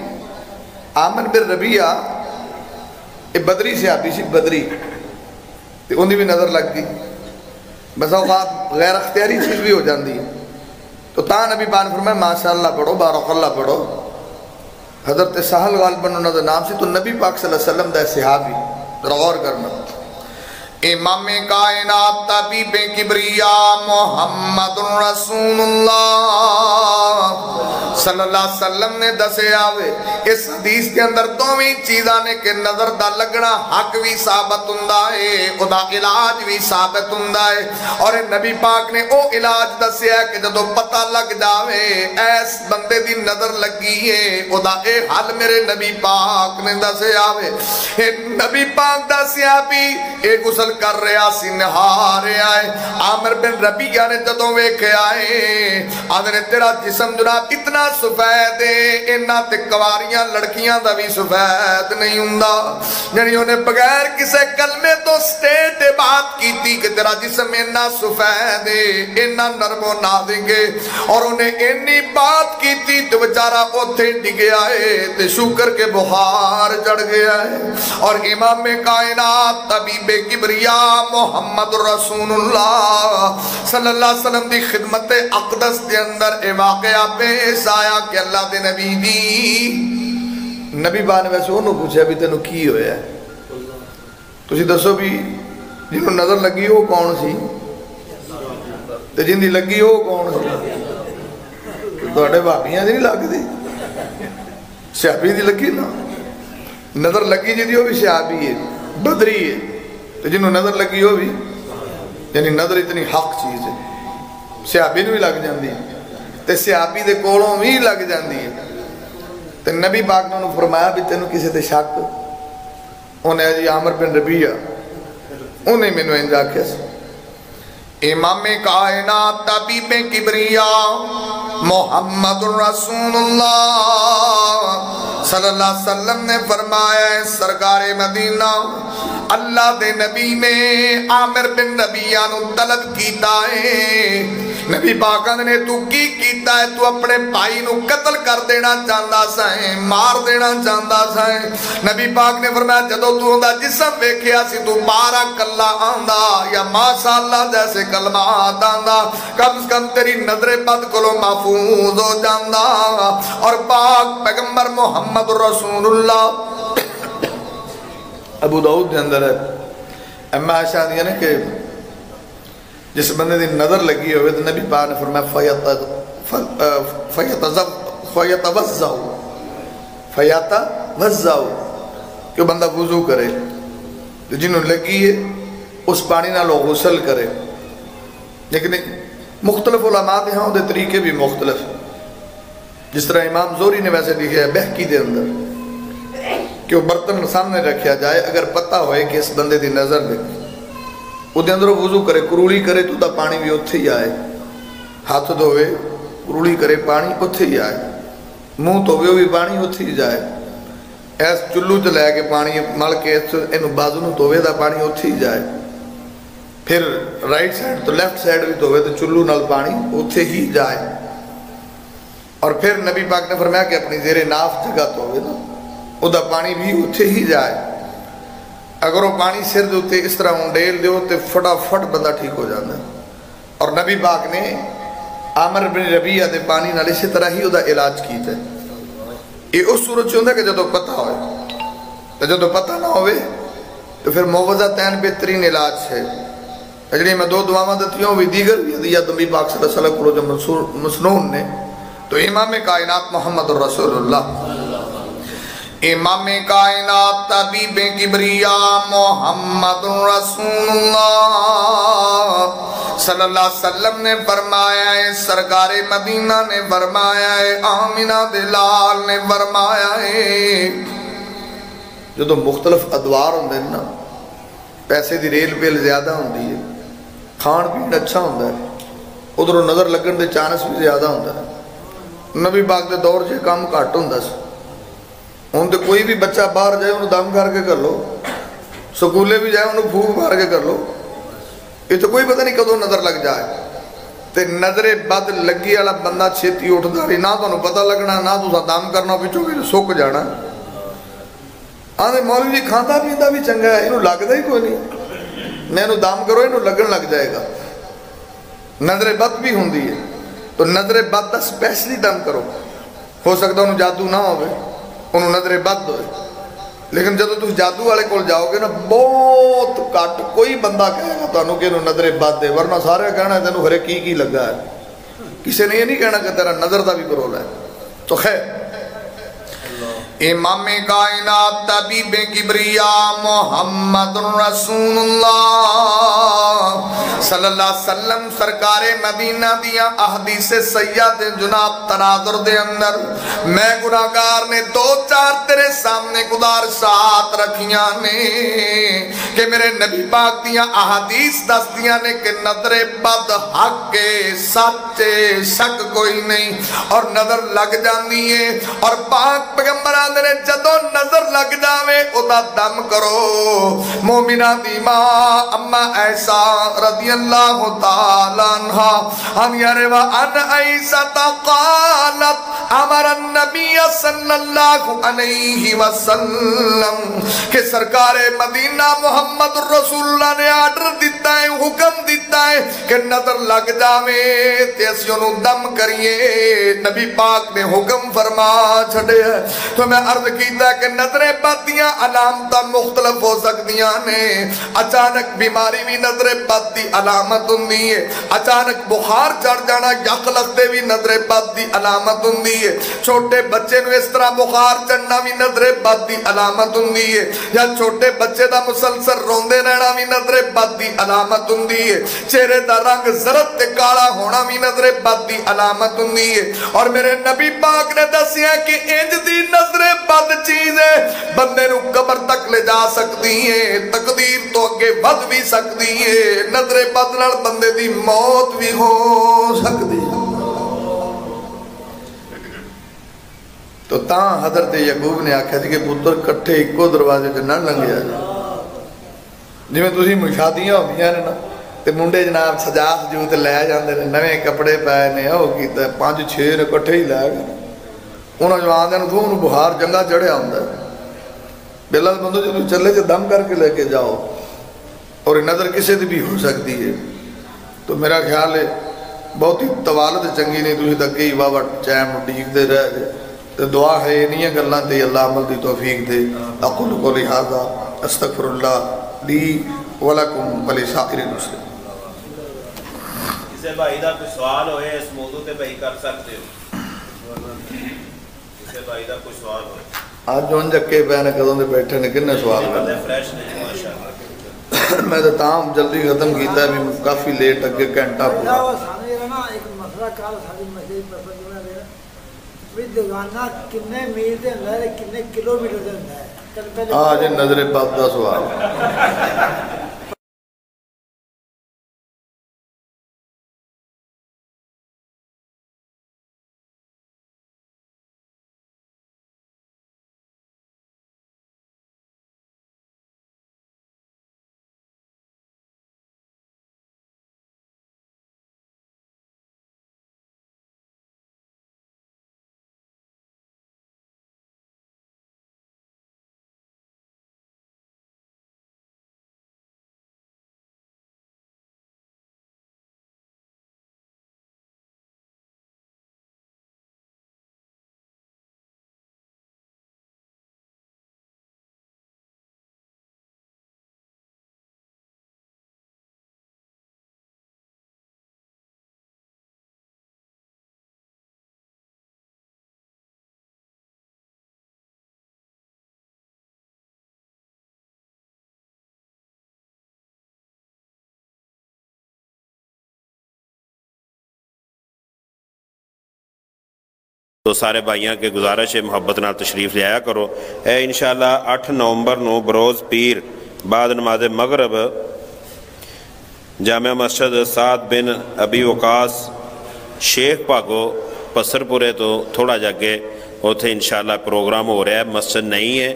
عامر بن ربیعہ ایک بدری صحابی سی بدری تو انہی بھی نظر لگ گئی بس اوقات غیر اختیاری چیز بھی ہو جاندی ہے تو تا نبی پاک نے فرمایا ماشاءاللہ پڑھو بارک اللہ پڑھو حضرت سہل غالباً انہوں نے نام سے تو نبی پاک صلی اللہ علیہ وسلم دا صحابی غور کرنا امام کائنات طبیب کبریاء محمد رسول اللہ صلی اللہ علیہ وسلم نے دسے آوے اس حدیث کے اندر دوویں چیزاں نے کہ نظر دا لگنا حق بھی ثابت ہوندا ہے خدا علاج بھی ثابت ہوندا ہے اور نبی پاک نے او علاج دسیا کہ جدوں پتہ لگ جاوے ایس بندے دی نظر لگی ہے خدا اے حل میرے نبی پاک نے دسے آوے نبی پاک دسیا بھی اے غسل کر رہا سی نہا رہا ہے عامر بن ربیعہ نے جدوں ویکھے آئے آدھے تیرا جسم جناب اتنا سفید ہے انہاں تے کواریاں لڑکیاں دا بھی سفید نہیں ہوندا یعنی انہیں بغیر کسے کلمے تو سٹیٹ بات کی تھی کہ تیرا جسم اتنا سفید ہے اتنا نرم و نازک ہے اور انہیں اتنی بات کی تھی تو بیچارہ اوتھے ڈگیا ہے تے شکر کے بخار چڑھ گیا ہے اور امام کائنات طبیب کبریاء محمد رسول اللہ صلی اللہ علیہ وسلم دی خدمت اقدس دے اندر اے واقعہ پیش آیا کہ اللہ دے نبی دی نبی بان ویسے انہوں پوچھا بھی تینوں کی ہویا ہے تسی دسو بھی جنہوں نظر لگی ہو کون سی تے جن دی لگی ہو کون سی تو اٹھے بابیاں دی نہیں لگ دی صحابی دی لگی نا نظر لگی جی دی ہو بھی صحابی ہے بدری ہے تو جنہوں نظر لگی ہو بھی یعنی نظر اتنی حق چیز ہے صحابی نے بھی لگ جاندی ہے تے صحابی دے کولوں بھی لگ جاندی ہے تے نبی پاک نے انہوں فرمایا بھی تینوں کسی تے شک انہیں جی عامر بن ربیعہ انہیں میں نے انجا کیسے امام کائنات طبیب کبریاء محمد رسول اللہ صلی اللہ علیہ وسلم نے فرمایا ہے سرکار مدینہ اللہ دے نبی نے عامر بن ربیعہ نو طلب کیتا ہے نبی پاک نے تو کی کیتا ہے تو اپنے بھائی نو قتل کر دینا چاہتا سائیں مار دینا چاہتا سائیں نبی پاک نے فرمایا جدو تو ہوندا جسم ویکھیا سی تو بارک اللہ آندا یا ماشاءاللہ جیسے کلمات آندا کم از کم تیری نظر بد کلو محفوظ ہو جاندا اور پاک پیغمبر محمد رسول اللہ ابو داؤد دے اندر ہے اما عائشہ دیا نے کہ جس بندے دی نظر لگی ہوئے تو نبی پاک نے فرمایا فیتوضؤ کہ بندہ وضو کرے جنہوں لگی ہے اس پانی نہ لو غسل کرے لیکن مختلف علماء دے ہاں دے طریقے بھی مختلف جس طرح امام زوری نے ویسے لکھا ہے بہکی دے اندر کہ وہ برتن سامنے رکھیا جائے اگر پتہ ہوئے کہ اس بندے دی نظر لگی وہ دے اندر وضو کرے کروڑی کرے تو دا پانی بھی اتھے ہی آئے ہاتھ دھوئے کروڑی کرے پانی اتھے ہی آئے منہ دھوئے بھی پانی اتھے ہی جائے ایس چلو چلے کے پانی مل کے انہوں بازو نو دھوئے دا پانی اتھے ہی جائے پھر رائٹ سائڈ تو لیفٹ سائڈ بھی دھوئے تو چلو نال پانی اتھے ہی جائے اور پھر نبی پاک نے فرمایا کہ اپنی زیر ناف جگہ دھوئے نا وہ دا پانی بھی اتھے ہی جائے اگر وہ پانی سر دوتے اس طرح انڈیل دیو تے فٹا فٹ بندہ ٹھیک ہو جانا اور نبی پاک نے عامر بن ربیعہ دے پانی نال اسی طرح ہی وہ دا علاج کیتا ہے یہ اس صورت سے ہوتا ہے کہ جدو پتہ ہوئے، تو جدو پتہ نہ ہوئے تو پھر موعظتین بہترین علاج ہے۔ جڑی میں دو دعاواں دیتی ہوں بھی دیگر بھی حدیث نبی پاک صلی اللہ علیہ وسلم کو جو مسنون نے، تو امام کائنات محمد الرسول اللہ، امام کائنات طبیب کبریاء محمد رسول اللہ صلی اللہ علیہ وسلم نے فرمایا ہے، سرکار مدینہ نے فرمایا ہے، آمینہ دلال نے فرمایا ہے، جو تو مختلف ادوار ہوندے نا، پیسے دی ریل پیل زیادہ ہوندی ہے، کھان پین اچھا ہوندہ ہے، ادھر نظر لگن دے چانس بھی زیادہ ہوندہ ہے۔ نبی پاک دے دور سے کام کٹ ہوندہ ہے، ہوں تو کوئی بھی بچہ باہر جائے انہوں دم کر کے کر لو، سکولے بھی جائے انہوں پھوک مار کے کر لو، یہ تو کوئی پتہ نہیں کدوں نظر لگ جائے۔ تے نظر بد لگی والا بندہ چھتی اٹھ داری، نہ تو انہوں پتہ لگنا، نہ تو دم کرنا، پچھو بھی سک جانا۔ آنے مولوی جی کھاندہ پیندہ بھی چنگا ہے، انہوں لگ دا ہی کوئی نہیں، میں انہوں دم کرو انہوں لگن لگ جائے گا۔ نظر بد بھی ہوندی ہے، تو نظر بد دا سپیشلی دم کرو، ہو سکتا انہوں جادو نہ ہوئے، انہوں نظر بد ہوئے، لیکن جب تم جادو والے کول جاؤ گے نا، بہت کٹ کوئی بندہ کہے گا تو انہوں کہ انہوں نظر بد دے، ورنہ سارے کہنا ہے تینوں ہرے کی لگا ہے، کسی نے یہ نہیں کہنا کہ تیرا نظر دا بھی کرول ہے۔ تو خیر امام کائنات طبیب کبریاء محمد رسول اللہ صلی اللہ علیہ وسلم سرکار مدینہ دیا احادیث سید جناب تناظر دے اندر میں گناہگار نے دو چار تیرے سامنے گزارشات رکھیاں نے کہ میرے نبی پاک دیا احادیث دس دیا نے کہ نظر بد حق سچے شک کوئی نہیں اور نظر لگ جاندی ہے، اور پاک پیغمبران نے جدو نظر لگ جاوے ادا دم کرو۔ مومنہ دی ماں اما عیسیٰ رضی اللہ تعالیٰ عنہ ہم یاروا ان عیسیٰ قالت امر النبی صلی اللہ علیہ وسلم کہ سرکار مدینہ محمد رسول اللہ نے آرڈر دیتا ہے، حکم دیتا ہے کہ نظر لگ جاوے تیسیوں دم کریے۔ نبی پاک نے حکم فرما چھڑے ہے، تو میں عرض کیتا ہے کہ نظر بد دیاں علامتاں مختلف ہو سکتیاں نے، اچانک بیماری بھی نظر بد دی علامت ہوندی ہے، اچانک بخار چڑھ جانا یک لگتے بھی نظر بد دی علامت ہوندی ہے، چھوٹے بچے نو اس طرح بخار چڑھنا بھی نظر بد دی علامت ہوندی ہے، یا چھوٹے بچے دا مسلسل روندے رہنا بھی نظر بد دی علامت ہوندی ہے، چہرے دا رنگ زرد تے کالا ہونا بھی نظر بد دی علامت ہوندی ہے۔ اور میرے نبی پاک نے دسیا کہ انج دی نظر بد چیز ہے بندے نو قبر تک لے جا سکتی ہے، تقدیر تو اگے ود بھی سکتی ہے، نظر بد نال بندے دی موت بھی ہو سکتی ہے۔ تو تاں حضرت یعقوب نے آکھا تھی کہ پتر کٹھے ایکو دروازے سے نہ لنگیا جائے، جی میں تسی مشادیاں ہوتی ہیں نا تے منڈے جناب سجاس جو تے لے جاندے نے، نویں کپڑے پائے نے، او کیتا ہے 5-6 نے کٹھے ہی لے گئے، انہوں جو آندے نے تو انہوں بہار جنگا چڑھے آندہ ہے۔ بلال بندو جو چلے سے دم کر کے لے کے جاؤ، اور نظر کسے دی بھی ہو سکتی ہے، تو میرا خیال ہے بہت ہی توالد چنگی نہیں تھی تک ہی بابا چیم ڈیک دے رہ گئے، تو دعا ہے یہ نہیں ہے کہ اللہ تے اللہ عمل دی توفیق دے۔ اقول قولی ھذا استغفر اللہ لی ولکم ولسائر المسلمین۔ اسے بھائی دا کوئی سوال ہوئے اس موضوع تے بھائی کر سکتے ہو، اسے بھائی دا کوئی سوال ہوئے آج جو انجکے پہنے قدوں دے بیٹھے نے کنے سوال کرنے فریش نہیں ماشاءاللہ۔ میں تو تاہم جلدی ختم کیتا ہے بھی کافی لیٹ اگے گھنٹہ پورا۔ ایک مسئلہ کال ساری مسئلہ پر جو ہے بھی دیوانہ کنے میل دے اندر کنے کلومیٹر دے اندر ہے۔ آج نظر بد دا سوال تو سارے بھائیاں کے گزارش ہے محبت نال تشریف لے آیا کرو. اے انشاءاللہ 8 نومبر نو بروز پیر بعد نماز مغرب جامع مسجد سعد بن ابی وقاص شیخ پاگو پسر پورے تو تھوڑا جا کے اتنے انشاءاللہ پروگرام ہو رہا ہے. مسجد نہیں ہے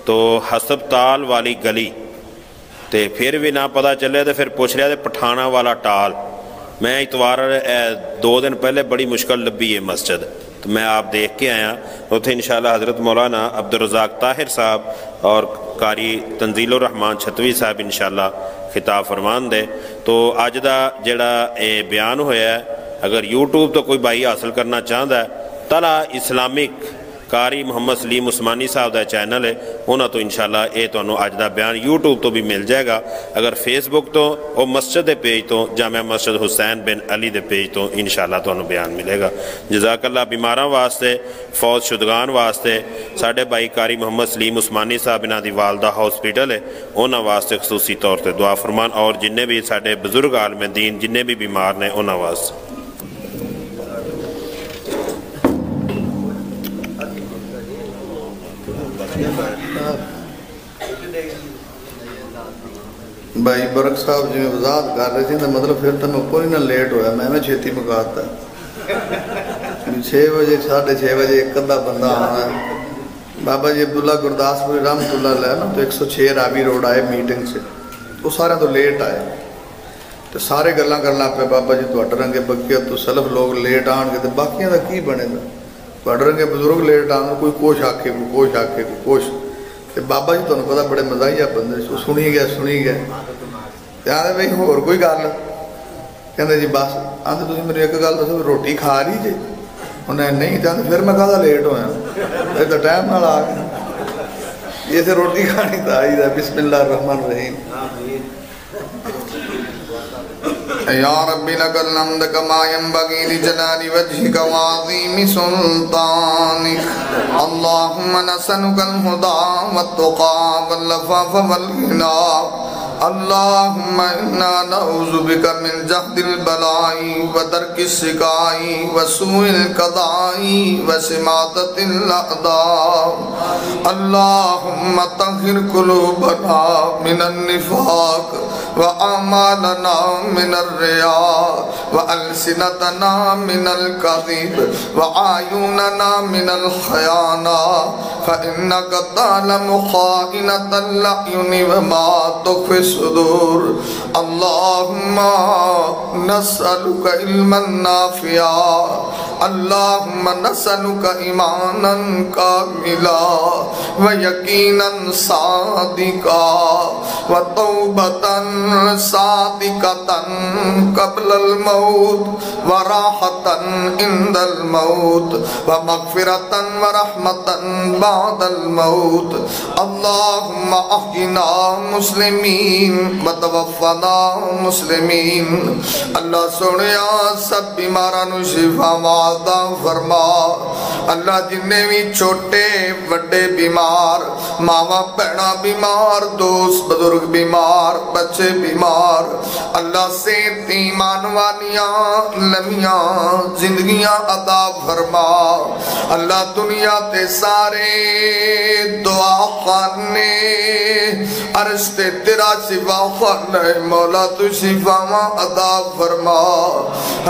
تو ہسپتال والی گلی تے پھر بھی نہ پتہ چلے تو پھر پوچھ رہا تھے پٹھانا والا ٹال. میں اتوار 2 دن پہلے بڑی مشکل لبھی ہے مسجد تو میں آپ دیکھ کے آیا. اتنے انشاءاللہ حضرت مولانا عبدالرزاق طاہر صاحب اور قاری تنزیل الرحمان چھتوی صاحب انشاءاللہ خطاب فرمان دے. تو اج دا جڑا بیان ہویا ہے اگر یوٹیوب تو کوئی بھائی حاصل کرنا چاہتا ہے طلع اسلامک قاری محمد سلیم عثمانی صاحب دا چینل ہے انہاں تو انشاءاللہ اے تانوں اج دا بیان یوٹیوب تو بھی مل جائے گا. اگر فیس بک تو او مسجد دے پیج تو جامع مسجد حسین بن علی دے پیج تو انشاءاللہ تانوں بیان ملے گا. جزاک اللہ. بیماراں واسطے فوت شدگان واسطے ساڈے بھائی قاری محمد سلیم عثمانی صاحب انہاں دی والدہ ہاسپٹل ہے انہاں واسطے خصوصی طور تے دعا فرمان اور جننے بھی ساڈے بزرگ عالم دین جننے بھی بیمار نے انہاں واسطے. بھائی برق صاحب جی میں وضاحت کر رہے تھے تو مطلب پھر تو میں کوئی نہ لیٹ ہویا میں چھیتی مکاتا 6 بجے 6:30 بجے ایک ادھا بندہ آنا ہے. بابا جی عبداللہ گرداس پوری رحمت اللہ علیہ نا تو 106 راوی روڈ آئے میٹنگ سے وہ سارے تو لیٹ آئے تو سارے گلاں کرنا پہ بابا جی تو رنگے بقیہ تو سلف لوگ لیٹ آن کے تو باقیاں دا کی بنے گا تو رنگے بزرگ لیٹ آن کوئی کوش آکھے کوئی کوش آکھے کوئی کوش. بابا جی تمہیں پتا بڑے مزاحیہ بندے سنی گئے آدھے بھائی ہور کوئی گل کہتے جی بس آدھے تھی میری ایک گل دسو روٹی کھا رہی جی انہیں نہیں چاہتے پھر میں کہا لیٹ ہویا پھر تو ٹائم نال آ گیا یہ سے روٹی کھانی تو آئی دا. بسم اللہ الرحمن الرحیم. یا ربی لک الحمد کما ینبغی لجلال وجہک وعظیم سلطانک. اللہم نسألک الہدی والتقی والعفاف والغنی. اللہم انا نعوذ بک من جہد البلاء ودرک الشقاء وسوء القضاء وشماتۃ الاعداء. اللہم طہر قلوبنا من النفاق وأعمالنا من الرياء وألسنتنا من الكذب وأعيننا من الخيانة فإنك تعلم خائنة الأعين وما تخفي الصدور. اللهم نسألك علما نافعا. اللهم نسألك إيمانا كاملا ويقينا صادقا وتوبة صادقة قبل الموت وراحة عند الموت ومغفرة ورحمة بعد الموت. اللهم احينا مسلمين وتوفنا مسلمين. اللہ سنیا سب بیمارانو شفا وعدہ فرما. اللہ جننے بھی چھوٹے وڈے بیمار ماما بہنا بیمار دوست بزرگ بیمار بچے بیمار اللہ سے ایمان والیاں لمیاں زندگیاں عطا فرما. اللہ دنیا تے سارے دعا خانے عرش تے تیرا شفا خانے مولا تو شفاواں عطا فرما.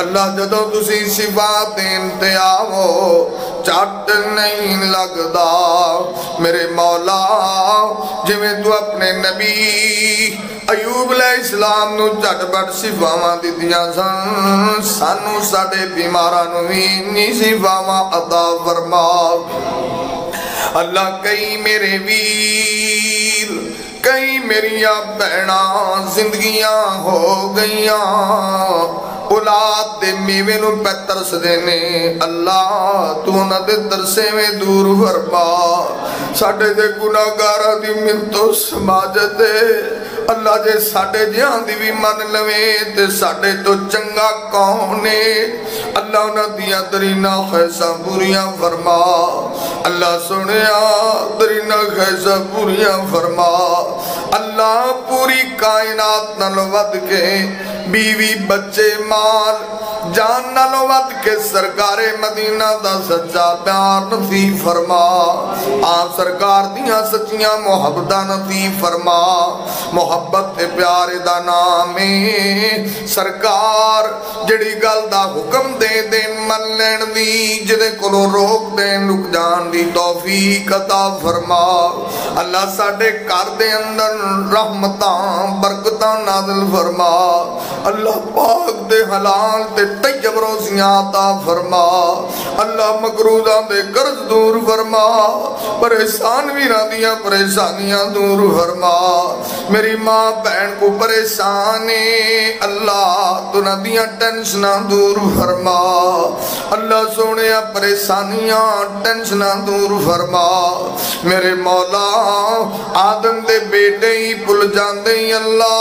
اللہ جدوں تسی شفا دین تے آو چٹ نہیں لگدا میرے مولا جویں تو اپنے نبی ایوب علیہ السلام نو جٹ بٹ شفاواں دتیاں سن سانو ساڈے بیماراں نو وی انی شفاواں عطا فرما. اللہ کئی میرے ویر کئی میریاں بہناں زندگیاں ہو گئیاں اولاد دے میوے نو پہ ترس دینے اللہ تو نہ دے ترسے میں دور فرما. ساڑھے دے گناہگارہ دی منتو سماجت دے اللہ جے ساڑھے جہاں دی بھی من لوے تے ساڑھے تو چنگا کونے اللہ انہ دیا درینا خیسا بوریاں فرما. اللہ سنیا تیری نخیصہ پوریاں فرما اللہ پوری کائنات نالوں ود کے بیوی بچے مال جان نالوں ود کے سرکار مدینہ دا سچا پیار نصیب فرما آپ سرکار دیاں سچیاں محبتہ نصیب فرما محبت تے پیارے دا نام سرکار جڑی گل دا حکم دے دین من لین دی جدے کلو روک دین رک جان دی توفیق عطا فرما اللہ ساڑے کر دے اندر رحمتاں برکتاں نازل فرما اللہ پاک دے حلال تے طیب روزیاں عطا فرما اللہ مقروضاں دے قرض دور فرما پریشان ویراں دیاں پریشانیاں دور فرما میری ماں بہن کو پریشان اللہ تو نہ دیاں ٹینشناں دور فرما اللہ سونے پریشانیاں ٹینشناں دور فرما میرے مولا آدم دے بیٹے ہی پل جاندے اللہ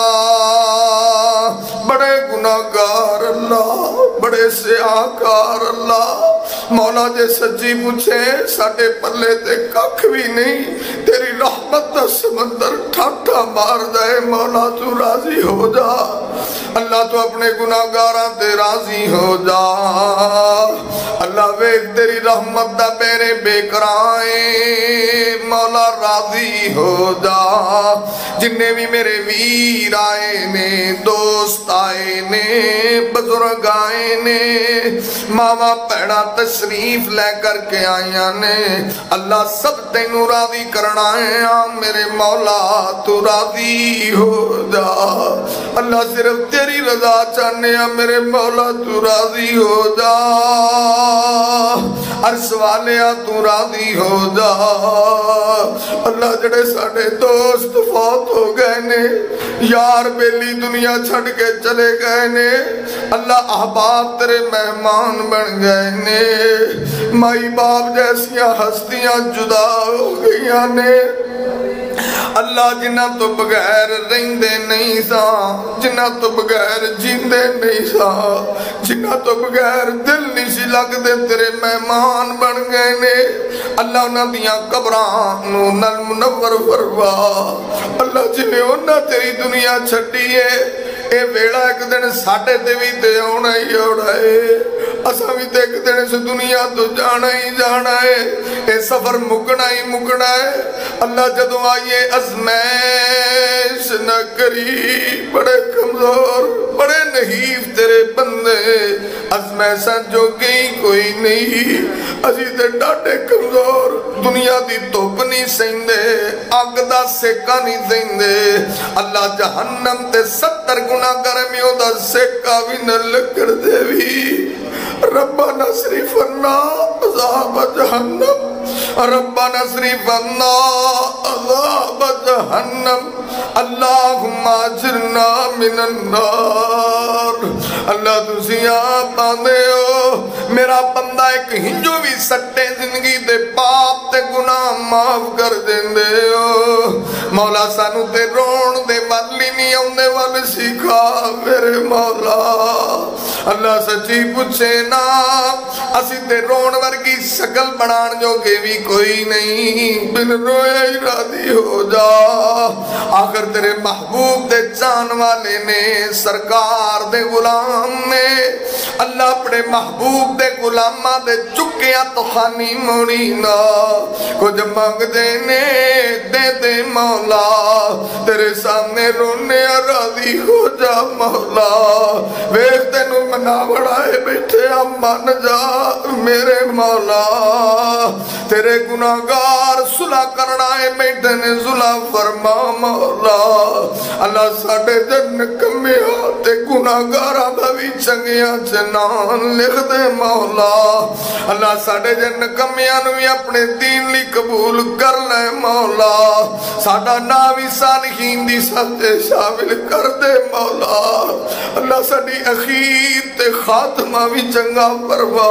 بڑے گناہگار اللہ بڑے سیاہکار اللہ مولا جے سچی پوچھے ساڑے پلے تے ککھ بھی نہیں تیری رحمت دا سمندر ٹھاٹھا مار دے مولا تو راضی ہو جا اللہ تو اپنے گناہگاراں تے راضی ہو جا اللہ ویک تیری رحمت دا میرے بے کرائیں مولا راضی ہو جا جننے بھی میرے ویر آئے نے دوست آئے نے بزرگ آئے نے ماما پیڑا تشریف لے کر کے آئیاں نے اللہ سب تینوں راضی کرنا ہے میرے مولا تو راضی ہو جا اللہ صرف تیری رضا چاہنے میرے مولا تو راضی ہو جا عرش والیا تو راضی ہو جا اللہ جڑے ساڑے دوست فوت ہو گئے نے یار بیلی دنیا چھڑ کے چلے گئے نے اللہ احباب تیرے مہمان بن گئے نے مائی باپ جیسیاں ہستیاں جدا ہو گئیاں نے اللہ جنہ تو بغیر رہندے نہیں سا جنہ تو بغیر جیندے نہیں سا جنہ تو بغیر دل نہیں سی لگ دے تیرے مہمان بن گئے نے اللہ انہاں دیاں قبران نل منور فرما اللہ جنہیں انہاں تیری دنیا چھٹی ہے اے ویڑا ایک دن ساڑھے تے بھی تے ہونا ہی ہونا ہے اساں بھی تے ایک دن سے دنیا تو جانا ہی جانا ہے اے سفر مکنا ہی مکنا ہے اللہ جدو آئیے ازمیش نہ کری بڑے کمزور بڑے نحیف تیرے بندے ازمیشاں جو گئی کوئی نہیں اسی تے ڈاٹے کمزور دنیا دی توپ نہیں سیندے آگ دا سیکا نہیں سیندے اللہ جہنم تے 70 گناہ کرمیوں دا سیکا بھی نہ لکڑ دے بھی ربنا صرف عنا عذاب جہنم ربنا صرف عنا عذاب جہنم اللہم اجرنا من النار اللہ تسی آپ آنے ہو میرا بندہ ایک ہنجو بھی سٹے زندگی دے پاپ تے گناہ معاف کر دیں دے ہو مولا سانو تے رون دے والی نہیں آنے والے سیکھا میرے مولا اللہ سچی پوچھے نا اسی تے رون ورگی شکل بنان جو کہ بھی کوئی نہیں بن رویا ہی راضی ہو جا آخر تیرے محبوب دے جان والے نے سرکار دے غلام نے اللہ اپنے محبوب دے غلامہ دے چکیاں تو خانی موڑی نا کچھ مانگ دینے دے دے مولا تیرے سامنے رونے راضی ہو جا مولا ویخ تینوں منا بڑھائے بیٹھے مان جا میرے مولا تیرے گناہگار صلح کرنا ہے بیٹھے نے صلح فرما مولا اللہ ساڑے جن کمیاں تے گناہگارہ بھوی چنگیاں چنان لکھ دے مولا اللہ ساڑے جن کمیاں نوی اپنے دین لی قبول کر لے مولا ساڑا ناوی صالحین دی سجدے شامل کر دے مولا اللہ ساڑی اخیر تے خاتمہ بھی چنگا فرما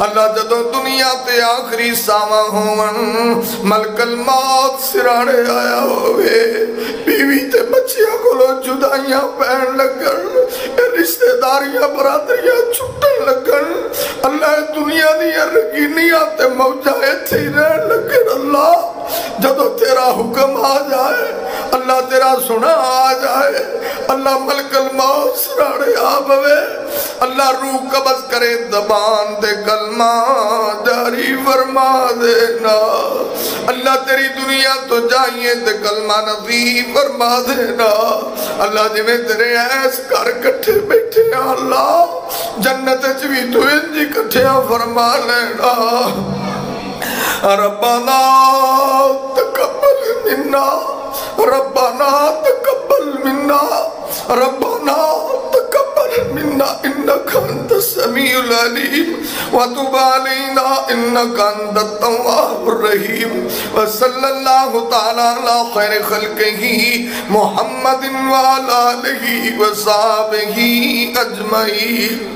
اللہ جدو دنیا تے آخری ساواں ہون ملک الموت سرانے آیا ہوئے بیوی تے بچیاں کولو جدائیاں پہن لگن رشتہ داریاں برادریاں چھٹن لگن اللہ دنیا دیا رگینیاں تے موجائے تھی رہن لگن اللہ جدو تیرا حکم آ جائے اللہ تیرا سنا آ جائے اللہ ملک الموت سرانے آ بوے اللہ روح قبض کرے زبان دے کلمہ جاری فرما دینا اللہ تیری دنیا تو جائیے تے کلمہ نصیب فرما دینا اللہ جنہیں تیرے ایس کر کٹھے بیٹھے ہیں اللہ جنت چوی تو انجی کٹھے فرما لینا ربنا تقبل منا ربنا تقبل منا ربنا تقبل منا انك انت السميع العليم وتب علينا انك انت التواب الرحيم وصلى الله تعالى على خير خلقه محمد وعلى اله وصحبه اجمعين